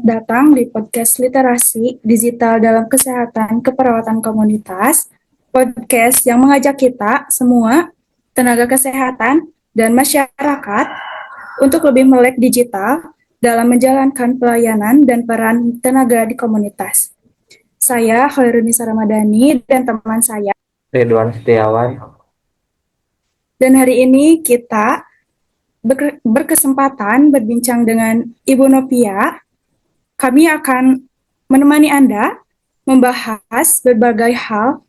datang di podcast Literasi Digital dalam Kesehatan Keperawatan Komunitas, podcast yang mengajak kita semua, tenaga kesehatan, dan masyarakat untuk lebih melek digital dalam menjalankan pelayanan dan peran tenaga di komunitas. Saya Khairunisa Ramadhani dan teman saya. Ridwan Setiawan. Dan hari ini kita berkesempatan berbincang dengan Ibu Novia. Kami akan menemani Anda membahas berbagai hal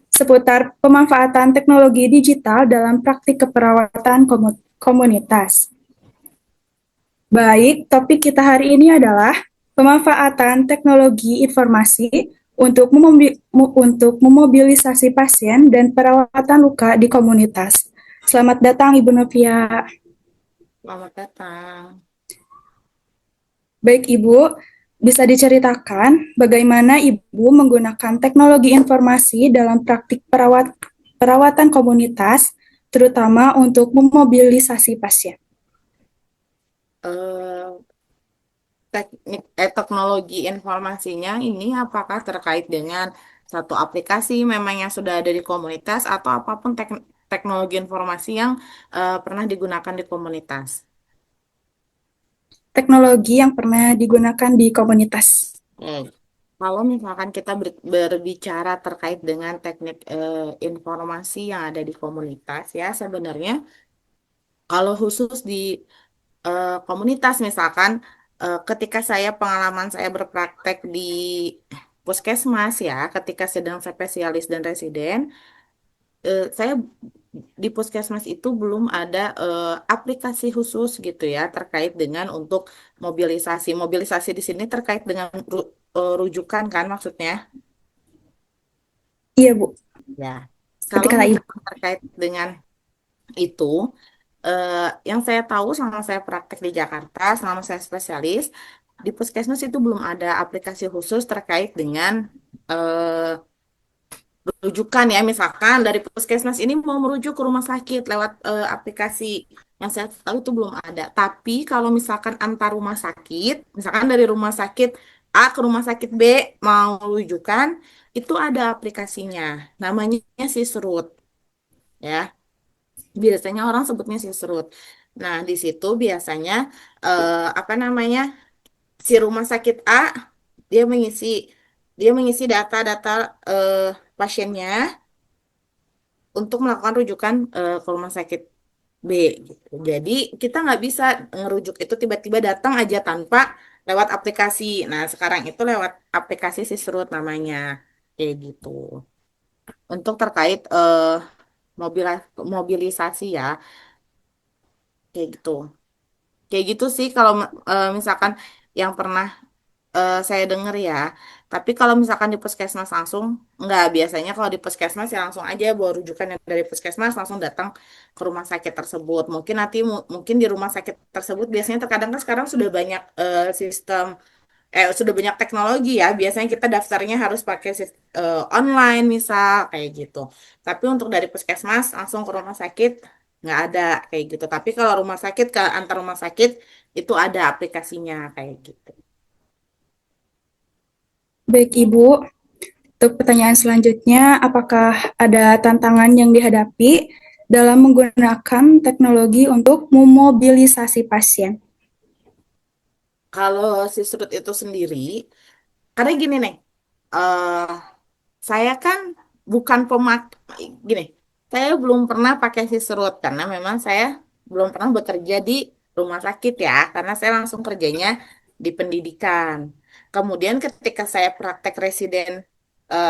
seputar pemanfaatan teknologi digital dalam praktik keperawatan komunitas. Baik, topik kita hari ini adalah pemanfaatan teknologi informasi untuk memobilisasi pasien dan perawatan luka di komunitas. Selamat datang Ibu Novia. Selamat datang. Baik Ibu, bisa diceritakan bagaimana Ibu menggunakan teknologi informasi dalam praktik perawatan komunitas, terutama untuk memobilisasi pasien? Eh, Teknologi informasinya ini apakah terkait dengan satu aplikasi memang yang sudah ada di komunitas atau apapun teknologi informasi yang pernah digunakan di komunitas? Teknologi yang pernah digunakan di komunitas. Kalau misalkan kita berbicara terkait dengan teknik informasi yang ada di komunitas ya sebenarnya kalau khusus di komunitas misalkan ketika pengalaman saya berpraktek di puskesmas ya ketika sedang spesialis dan residen saya di puskesmas itu belum ada aplikasi khusus gitu ya terkait dengan untuk mobilisasi di sini terkait dengan rujukan kan maksudnya Iya Bu, ya seperti kalau kata Ibu. misalkan terkait dengan itu eh, yang saya tahu selama saya praktek di Jakarta, selama saya spesialis, di puskesmas itu belum ada aplikasi khusus terkait dengan rujukan ya. Misalkan dari puskesmas ini mau merujuk ke rumah sakit lewat aplikasi yang saya tahu itu belum ada. Tapi kalau misalkan antar rumah sakit, misalkan dari rumah sakit A ke rumah sakit B mau rujukan, itu ada aplikasinya. Namanya Sisrut ya. Biasanya orang sebutnya Sisrut. Nah, di situ biasanya apa namanya? Si rumah sakit A dia mengisi dia mengisi data-data eh, pasiennya untuk melakukan rujukan ke rumah sakit B gitu. Jadi kita nggak bisa ngerujuk itu tiba-tiba datang aja tanpa lewat aplikasi. Nah, sekarang itu lewat aplikasi Sisrut namanya. Kayak gitu. Untuk terkait mobilisasi ya, kayak gitu. Kayak gitu sih kalau misalkan yang pernah saya dengar ya. Tapi kalau misalkan di puskesmas langsung, nggak. Biasanya kalau di puskesmas ya langsung aja bawa rujukan yang dari puskesmas langsung datang ke rumah sakit tersebut. Mungkin nanti mungkin di rumah sakit tersebut biasanya terkadang kan sekarang sudah banyak sistem sudah banyak teknologi ya. Biasanya kita daftarnya harus pakai online misal kayak gitu. Tapi untuk dari puskesmas langsung ke rumah sakit nggak ada kayak gitu. Tapi kalau rumah sakit ke antar rumah sakit itu ada aplikasinya kayak gitu. Baik Ibu, untuk pertanyaan selanjutnya, apakah ada tantangan yang dihadapi dalam menggunakan teknologi untuk memobilisasi pasien? Kalau si Sudut itu sendiri, karena gini nih, eh saya kan bukan gini, saya belum pernah pakai si Serut karena memang saya belum pernah bekerja di rumah sakit ya, karena saya langsung kerjanya di pendidikan. Kemudian ketika saya praktek residen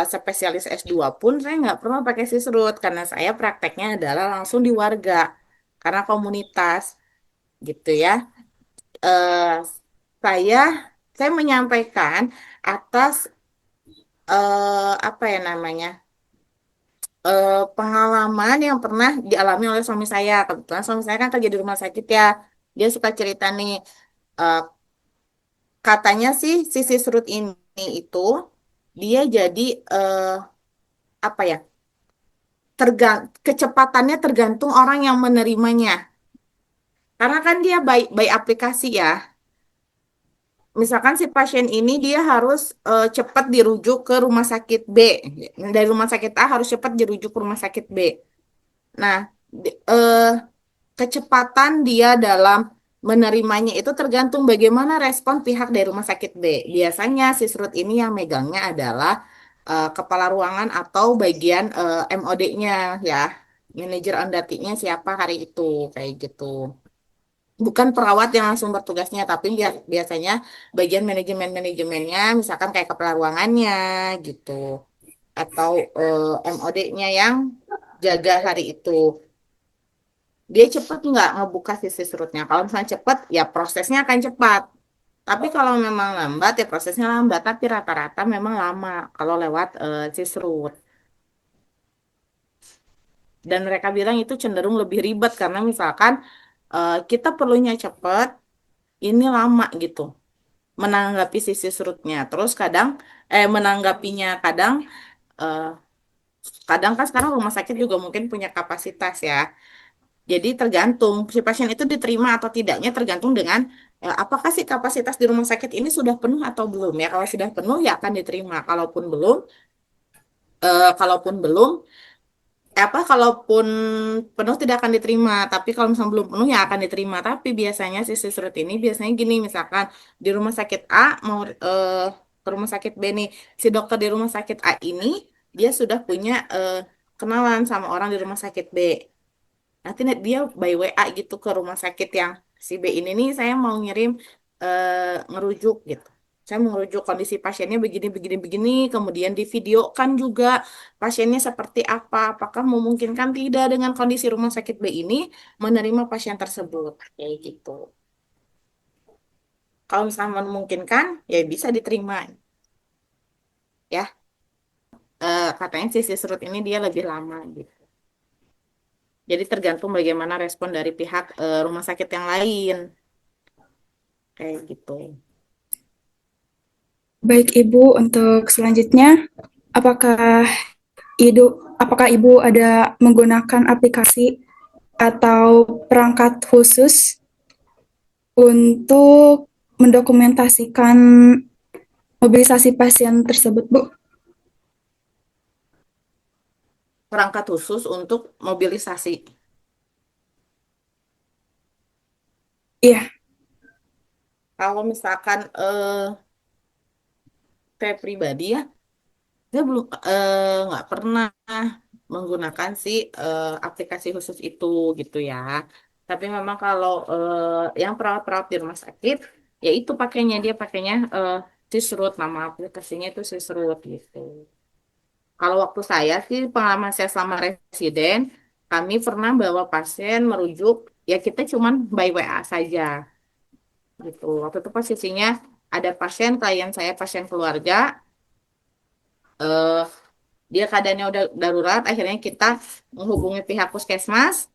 spesialis S2 pun saya nggak pernah pakai si Serut karena saya prakteknya adalah langsung di warga, karena komunitas gitu ya. eh, saya saya menyampaikan atas apa ya namanya pengalaman yang pernah dialami oleh suami saya. Kebetulan suami saya kan kerja di rumah sakit ya. Dia suka cerita nih, eh, katanya sih sisi serut ini itu dia jadi apa ya kecepatannya tergantung orang yang menerimanya. Karena kan dia by aplikasi ya. misalkan si pasien ini dia harus cepat dirujuk ke rumah sakit B. Dari rumah sakit A harus cepat dirujuk ke rumah sakit B. Nah, kecepatan dia dalam menerimanya itu tergantung bagaimana respon pihak dari rumah sakit B. Biasanya si Srut ini yang megangnya adalah kepala ruangan atau bagian MOD-nya ya. Manajer ondatinya siapa hari itu kayak gitu. Bukan perawat yang langsung bertugasnya, tapi biasanya bagian manajemennya, misalkan kayak kepala ruangannya gitu, atau MOD-nya yang jaga hari itu. Dia cepat nggak ngebuka sisi serutnya. Kalau misalnya cepat, ya prosesnya akan cepat. Tapi kalau memang lambat, ya prosesnya lambat. Tapi rata-rata memang lama kalau lewat si serut. Dan mereka bilang itu cenderung lebih ribet karena misalkan kita perlunya cepat, ini lama gitu menanggapi sisi serutnya. Terus kadang menanggapinya eh, kadang kan sekarang rumah sakit juga mungkin punya kapasitas ya. Jadi tergantung si pasien itu diterima atau tidaknya tergantung dengan apakah sih kapasitas di rumah sakit ini sudah penuh atau belum ya. Kalau sudah penuh ya akan diterima. Kalaupun belum kalaupun penuh tidak akan diterima, tapi kalau misalnya belum penuh ya akan diterima. Tapi biasanya sisi surut ini biasanya gini, misalkan di rumah sakit A mau ke rumah sakit B nih, si dokter di rumah sakit A ini dia sudah punya kenalan sama orang di rumah sakit B. Nanti dia by WA gitu ke rumah sakit yang si B ini nih, saya mau ngirim ngerujuk gitu. Saya mau ngerujuk kondisi pasiennya begini, begini, begini. Kemudian divideokan juga pasiennya seperti apa. Apakah memungkinkan tidak dengan kondisi rumah sakit B ini menerima pasien tersebut. Kayak gitu. Kalau misalnya memungkinkan, ya bisa diterima. Ya, katanya sisi serut ini dia lebih lama gitu. Jadi tergantung bagaimana respon dari pihak rumah sakit yang lain. Kayak gitu. Baik Ibu, untuk selanjutnya, apakah apakah Ibu ada menggunakan aplikasi atau perangkat khusus untuk mendokumentasikan mobilisasi pasien tersebut, Bu? Perangkat khusus untuk mobilisasi. Iya, Kalau misalkan saya pribadi ya, saya belum nggak pernah menggunakan si aplikasi khusus itu gitu ya. Tapi memang kalau yang perawat-perawat di rumah sakit, ya itu dia pakainya Sisrut, nama aplikasinya itu Sisrut gitu. Kalau waktu saya sih pengalaman saya selama residen, kami pernah bawa pasien merujuk, ya kita cuman by WA saja gitu. Waktu itu posisinya ada pasien klien saya pasien keluarga, eh dia keadaannya udah darurat, akhirnya kita menghubungi pihak puskesmas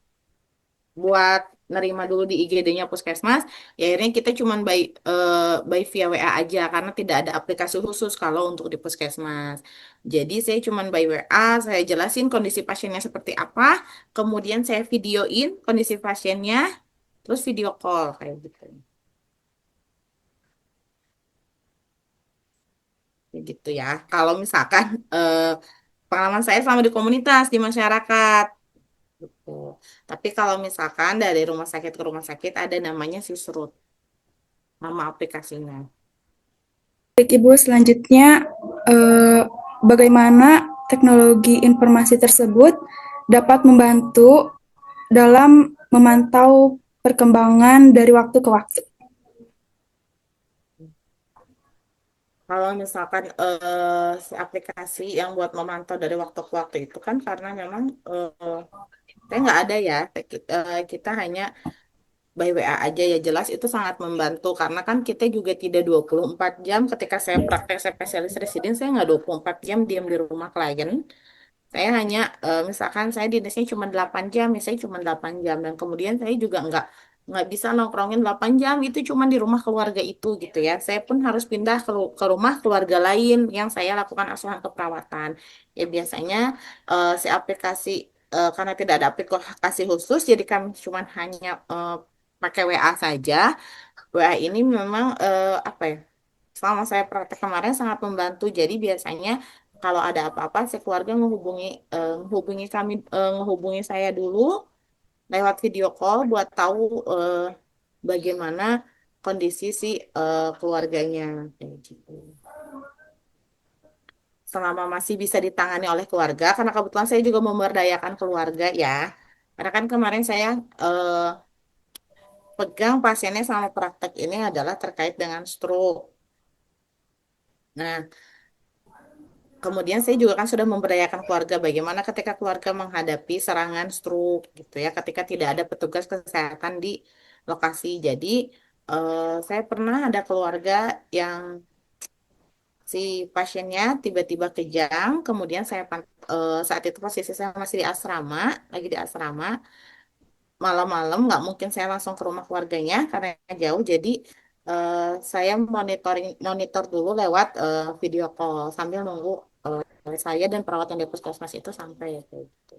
buat nerima dulu di IGD-nya puskesmas. Ya akhirnya kita cuman by via WA aja karena tidak ada aplikasi khusus kalau untuk di puskesmas. Jadi saya cuman by WA, saya jelasin kondisi pasiennya seperti apa, kemudian saya videoin kondisi pasiennya, terus video call kayak gitu. Kayak gitu ya. Kalau misalkan pengalaman saya selama di komunitas di masyarakat. Gitu. Tapi kalau misalkan dari rumah sakit ke rumah sakit ada namanya Sisrut, nama aplikasinya. baik Ibu, selanjutnya eh, bagaimana teknologi informasi tersebut dapat membantu dalam memantau perkembangan dari waktu ke waktu. Kalau misalkan si aplikasi yang buat memantau dari waktu ke waktu itu kan karena memang saya nggak ada ya, kita hanya by WA aja ya jelas itu sangat membantu karena kan kita juga tidak 24 jam ketika saya praktek spesialis residen saya nggak 24 jam diam di rumah klien. Saya hanya misalkan saya dinasnya cuma 8 jam, ya saya cuma 8 jam dan kemudian saya juga nggak bisa nongkrongin 8 jam itu cuma di rumah keluarga itu gitu ya. Saya pun harus pindah ke rumah keluarga lain yang saya lakukan asuhan keperawatan. Ya biasanya si aplikasi karena tidak ada aplikasi khusus jadi kami cuma hanya pakai WA saja. WA ini memang apa ya? Selama saya praktek kemarin sangat membantu. Jadi biasanya kalau ada apa-apa, si keluarga menghubungi kami, menghubungi saya dulu lewat video call buat tahu bagaimana kondisi si keluarganya kayak gitu. Selama masih bisa ditangani oleh keluarga, karena kebetulan saya juga memberdayakan keluarga ya. Karena kan kemarin saya eh, pegang pasiennya selama praktek ini adalah terkait dengan stroke. Nah, kemudian saya juga kan sudah memberdayakan keluarga bagaimana ketika keluarga menghadapi serangan stroke gitu ya, ketika tidak ada petugas kesehatan di lokasi. Jadi saya pernah ada keluarga yang si pasiennya tiba-tiba kejang, kemudian saat itu posisi saya masih di asrama, lagi di asrama, malam-malam nggak mungkin saya langsung ke rumah keluarganya karena jauh, jadi eh, saya monitor dulu lewat video call sambil nunggu saya dan perawat yang di puskesmas itu sampai ya kayak gitu.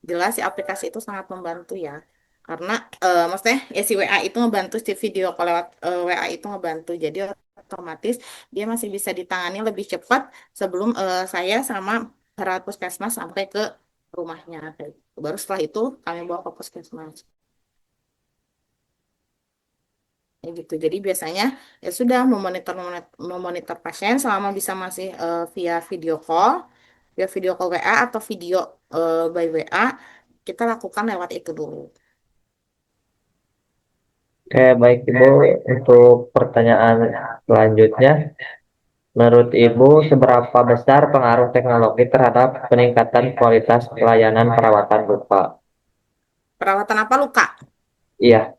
Jelas si aplikasi itu sangat membantu ya. Karena maksudnya ya si WA itu ngebantu, si video call lewat WA itu ngebantu. Jadi otomatis dia masih bisa ditangani lebih cepat sebelum saya sama perawat puskesmas sampai ke rumahnya. Kayak gitu. Baru setelah itu kami bawa ke puskesmas. Ya gitu. Jadi biasanya ya sudah memonitor pasien selama bisa masih via video call WA atau video by WA, kita lakukan lewat itu dulu. Oke, baik Ibu. Untuk pertanyaan selanjutnya, menurut Ibu, seberapa besar pengaruh teknologi terhadap peningkatan kualitas pelayanan perawatan luka? Perawatan apa luka? Iya,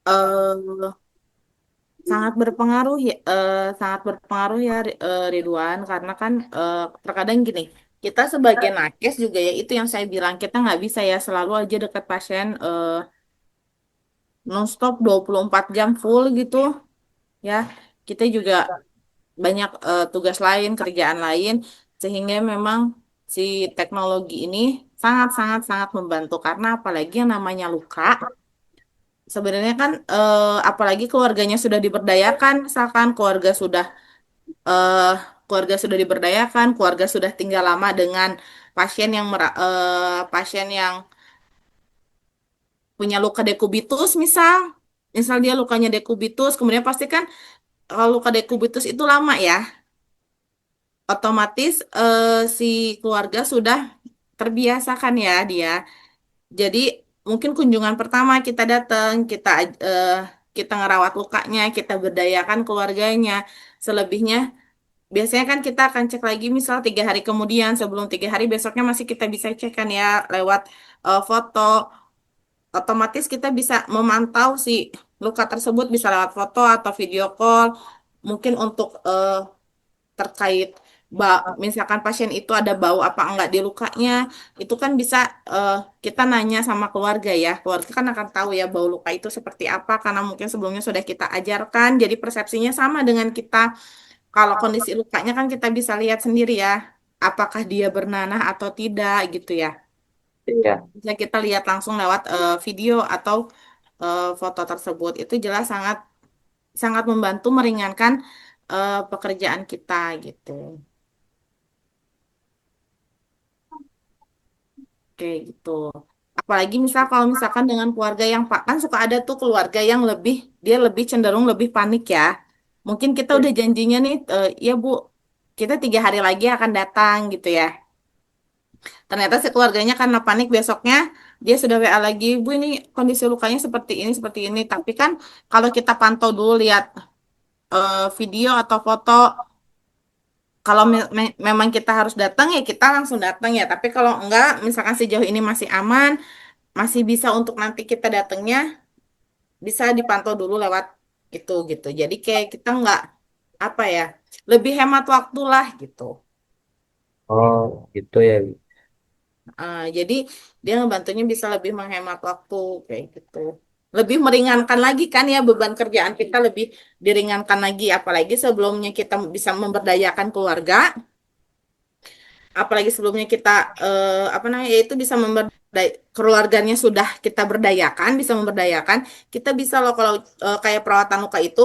Eh, sangat berpengaruh ya Ridwan, karena kan terkadang gini, kita sebagai nakes juga ya itu yang saya bilang, kita nggak bisa ya selalu aja dekat pasien nonstop 24 jam full gitu ya. Kita juga banyak tugas lain, kerjaan lain, sehingga memang si teknologi ini sangat sangat sangat membantu, karena apalagi yang namanya luka sebenarnya kan apalagi keluarganya sudah diberdayakan, misalkan eh, keluarga sudah diberdayakan, keluarga sudah tinggal lama dengan pasien yang punya luka dekubitus, misal misal dia lukanya dekubitus, kemudian pasti kan kalau luka dekubitus itu lama ya, otomatis si keluarga sudah terbiasa kan ya dia. Jadi mungkin kunjungan pertama kita datang, eh, kita ngerawat lukanya, kita berdayakan keluarganya. Selebihnya biasanya kan kita akan cek lagi misal 3 hari kemudian, sebelum 3 hari besoknya masih kita bisa cek kan ya lewat foto. Otomatis kita bisa memantau si luka tersebut bisa lewat foto atau video call. Mungkin untuk terkait misalkan pasien itu ada bau apa enggak di lukanya, itu kan bisa eh, kita nanya sama keluarga ya. Keluarga kan akan tahu ya bau luka itu seperti apa karena mungkin sebelumnya sudah kita ajarkan. Jadi persepsinya sama dengan kita. Kalau kondisi lukanya kan kita bisa lihat sendiri ya, apakah dia bernanah atau tidak gitu ya. iya. Bisa kita lihat langsung lewat video atau foto tersebut. Itu jelas sangat sangat membantu meringankan pekerjaan kita gitu. Oke gitu. Apalagi misal kalau misalkan dengan keluarga yang Pak kan suka ada tuh keluarga yang dia lebih cenderung lebih panik ya. Mungkin kita udah janjinya nih, ya Bu, kita 3 hari lagi akan datang gitu ya. Ternyata si keluarganya karena panik besoknya dia sudah WA lagi, Bu ini kondisi lukanya seperti ini. Tapi kan kalau kita pantau dulu lihat video atau foto, kalau memang kita harus datang ya kita langsung datang ya. Tapi kalau enggak, misalkan sejauh ini masih aman, masih bisa untuk nanti kita datangnya bisa dipantau dulu lewat itu gitu. Jadi kayak kita nggak apa ya, lebih hemat waktu lah gitu. Oh, gitu ya. Jadi dia ngebantunya bisa lebih menghemat waktu kayak gitu. Lebih meringankan lagi kan ya beban kerjaan kita lebih diringankan lagi. Apalagi sebelumnya kita bisa memberdayakan keluarga. apalagi sebelumnya kita apa namanya ya itu bisa keluarganya sudah kita berdayakan, bisa memberdayakan, kita bisa loh kalau kayak perawatan luka itu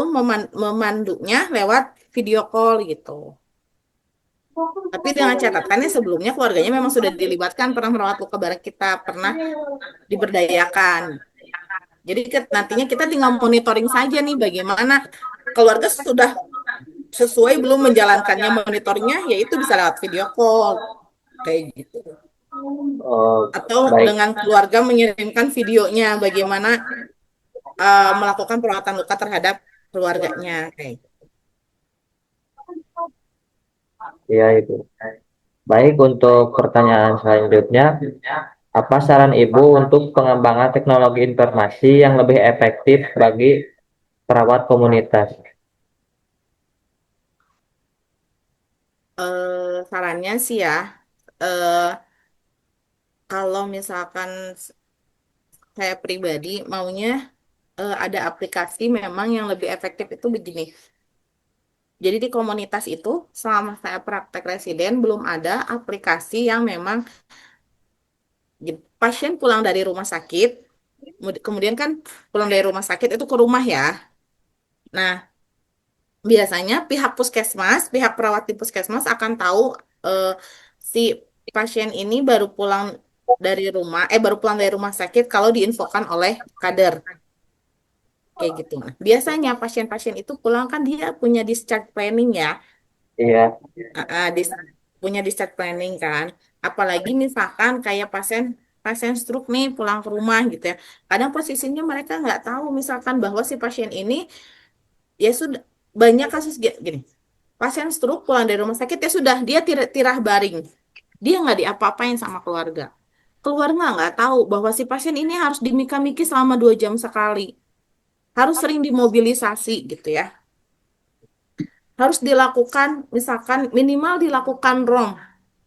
memandunya lewat video call gitu. Tapi dengan catatannya sebelumnya keluarganya memang sudah dilibatkan, pernah merawat luka barang kita, pernah diberdayakan. Jadi nantinya kita tinggal monitoring saja nih bagaimana keluarga sudah sesuai belum menjalankannya, monitoringnya yaitu bisa lewat video call kayak gitu. Oh, Atau baik. dengan keluarga mengirimkan videonya bagaimana melakukan perawatan luka terhadap keluarganya kayak gitu. Ya, itu. Baik, untuk pertanyaan selanjutnya, apa saran Ibu untuk pengembangan teknologi informasi yang lebih efektif bagi perawat komunitas? Sarannya sih ya, eh, kalau misalkan saya pribadi maunya ada aplikasi memang yang lebih efektif itu begini. Jadi di komunitas itu selama saya praktek residen belum ada aplikasi yang memang pasien pulang dari rumah sakit, kemudian kan pulang dari rumah sakit itu ke rumah ya. Nah, biasanya pihak puskesmas, pihak perawat di puskesmas akan tahu eh, si pasien ini baru pulang dari rumah sakit kalau diinfokan oleh kader kayak gitu. Nah, biasanya pasien-pasien itu pulang kan dia punya discharge planning ya. Iya, Ah, ah, punya discharge planning kan. Apalagi misalkan kayak pasien pasien stroke nih pulang ke rumah gitu ya. Kadang posisinya mereka nggak tahu misalkan bahwa si pasien ini ya sudah banyak kasus gini. Pasien stroke pulang dari rumah sakit ya sudah dia tirah baring. Dia nggak diapa-apain sama keluarga. Keluarga nggak tahu bahwa si pasien ini harus dimika-miki selama 2 jam sekali. Harus sering dimobilisasi gitu ya. Harus dilakukan misalkan minimal dilakukan ROM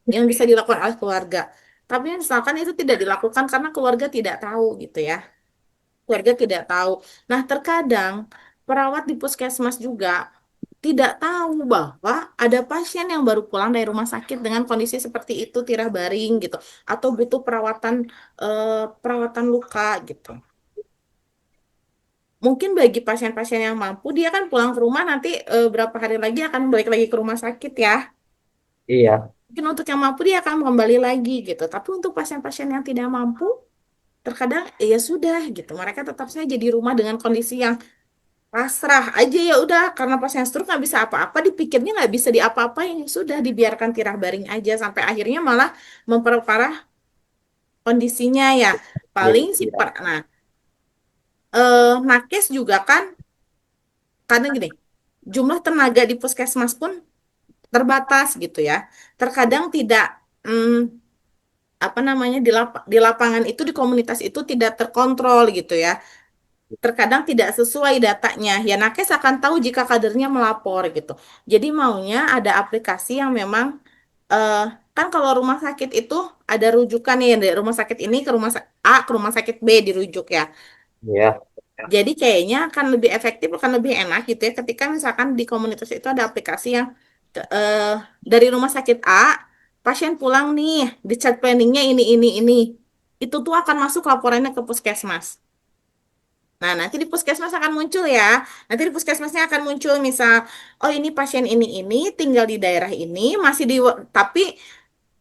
yang bisa dilakukan oleh keluarga. Tapi misalkan itu tidak dilakukan karena keluarga tidak tahu gitu ya. Keluarga tidak tahu. Nah, terkadang perawat di puskesmas juga tidak tahu bahwa ada pasien yang baru pulang dari rumah sakit dengan kondisi seperti itu, tirah baring gitu, atau butuh perawatan luka gitu. Mungkin bagi pasien-pasien yang mampu, dia kan pulang ke rumah nanti berapa hari lagi akan balik lagi ke rumah sakit ya. iya, Mungkin untuk yang mampu dia akan kembali lagi gitu. Tapi untuk pasien-pasien yang tidak mampu, terkadang ya sudah gitu. Mereka tetap saja di rumah dengan kondisi yang pasrah aja ya udah karena pasien stroke nggak bisa apa-apa dipikirnya nggak bisa diapa-apain ya sudah dibiarkan tirah baring aja sampai akhirnya malah memperparah kondisinya ya iya, paling sih iya, nah nakes juga kan kadang gini jumlah tenaga di puskesmas pun terbatas gitu ya terkadang tidak mm, apa namanya di lapangan itu di komunitas itu tidak terkontrol gitu ya terkadang tidak sesuai datanya. Ya, nakes akan tahu jika kadernya melapor gitu. Jadi maunya ada aplikasi yang memang eh, kan kalau rumah sakit itu ada rujukan nih dari rumah sakit ini ke rumah A ke rumah sakit B dirujuk ya. iya, Jadi kayaknya akan lebih efektif, akan lebih enak gitu ya ketika misalkan di komunitas itu ada aplikasi yang eh, dari rumah sakit A pasien pulang nih, di chat planningnya ini. Itu tuh akan masuk laporannya ke puskesmas. Nah, nanti di puskesmas akan muncul ya. Nanti di puskesmasnya akan muncul misal, oh ini pasien ini tinggal di daerah ini, masih tapi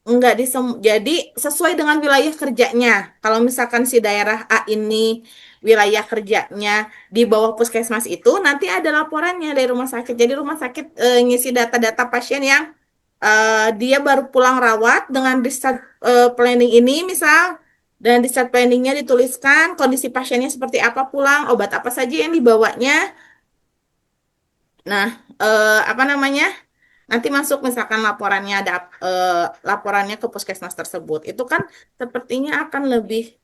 enggak jadi sesuai dengan wilayah kerjanya. Kalau misalkan si daerah A ini wilayah kerjanya di bawah puskesmas itu, nanti ada laporannya dari rumah sakit. Jadi rumah sakit ngisi data-data pasien yang dia baru pulang rawat dengan discharge planning ini misal dan discharge planningnya dituliskan kondisi pasiennya seperti apa pulang, obat apa saja yang dibawanya. Nah, apa namanya? Nanti masuk misalkan laporannya ada laporannya ke puskesmas tersebut. Itu kan sepertinya akan lebih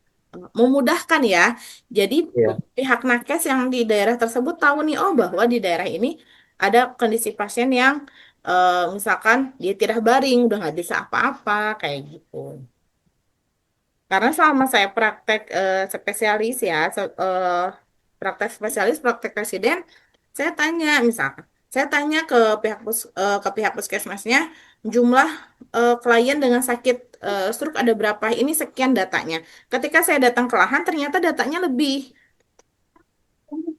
memudahkan ya. Jadi iya. pihak nakes yang di daerah tersebut tahu nih oh bahwa di daerah ini ada kondisi pasien yang misalkan dia tidak baring udah nggak bisa apa-apa kayak gitu. Karena selama saya praktek spesialis ya, praktek spesialis, praktek residen, saya tanya misalkan, saya tanya ke ke pihak puskesmasnya, jumlah klien dengan sakit stroke ada berapa, ini sekian datanya. Ketika saya datang ke lahan, ternyata datanya lebih.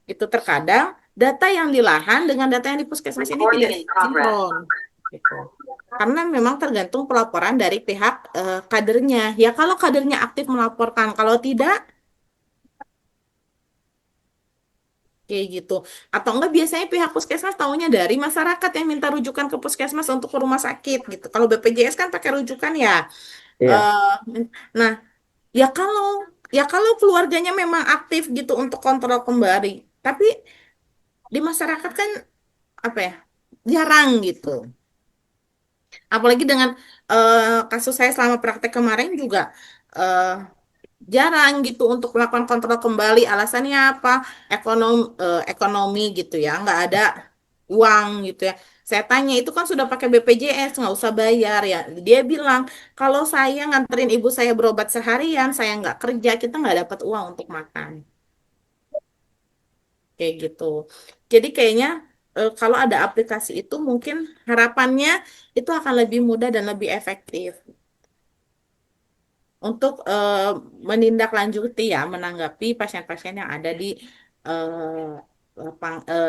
Itu terkadang data yang di lahan dengan data yang di puskesmas ini tidak sinkron. Gitu. Karena memang tergantung pelaporan dari pihak kadernya. Ya kalau kadernya aktif melaporkan, kalau tidak, kayak gitu. Atau enggak biasanya pihak puskesmas tahunya dari masyarakat yang minta rujukan ke puskesmas untuk ke rumah sakit gitu. Kalau BPJS kan pakai rujukan ya. Iya. Eh, nah, ya kalau keluarganya memang aktif gitu untuk kontrol kembali. Tapi di masyarakat kan apa ya? Jarang gitu. Apalagi dengan kasus saya selama praktek kemarin juga eh, jarang gitu untuk melakukan kontrol kembali. Alasannya apa? Ekonomi gitu ya, nggak ada uang gitu ya. Saya tanya itu kan sudah pakai BPJS, nggak usah bayar ya. Dia bilang kalau saya nganterin ibu saya berobat seharian, saya nggak kerja, kita nggak dapat uang untuk makan. Kayak gitu. Jadi kayaknya kalau ada aplikasi itu mungkin harapannya itu akan lebih mudah dan lebih efektif untuk menindaklanjuti ya menanggapi pasien-pasien yang ada di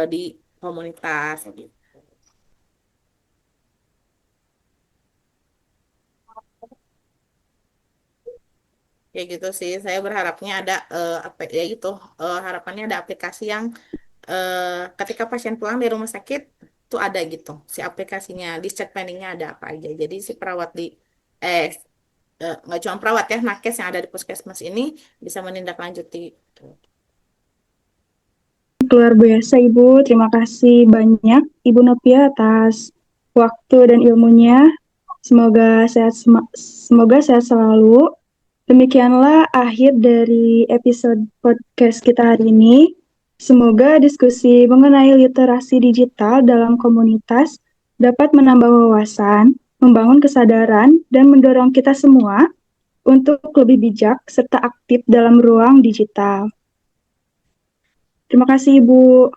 di komunitas gitu. Kayak gitu sih. Saya berharapnya ada apa ya gitu harapannya ada aplikasi yang ketika pasien pulang dari rumah sakit tuh ada gitu si aplikasinya discharge planningnya ada apa aja. Jadi si perawat di eh nggak cuma perawat ya nakes yang ada di puskesmas ini bisa menindaklanjuti. Luar biasa Ibu, terima kasih banyak Ibu Novia atas waktu dan ilmunya. Semoga sehat selalu. Demikianlah akhir dari episode podcast kita hari ini. Semoga diskusi mengenai literasi digital dalam komunitas dapat menambah wawasan, membangun kesadaran, dan mendorong kita semua untuk lebih bijak serta aktif dalam ruang digital. Terima kasih, Ibu.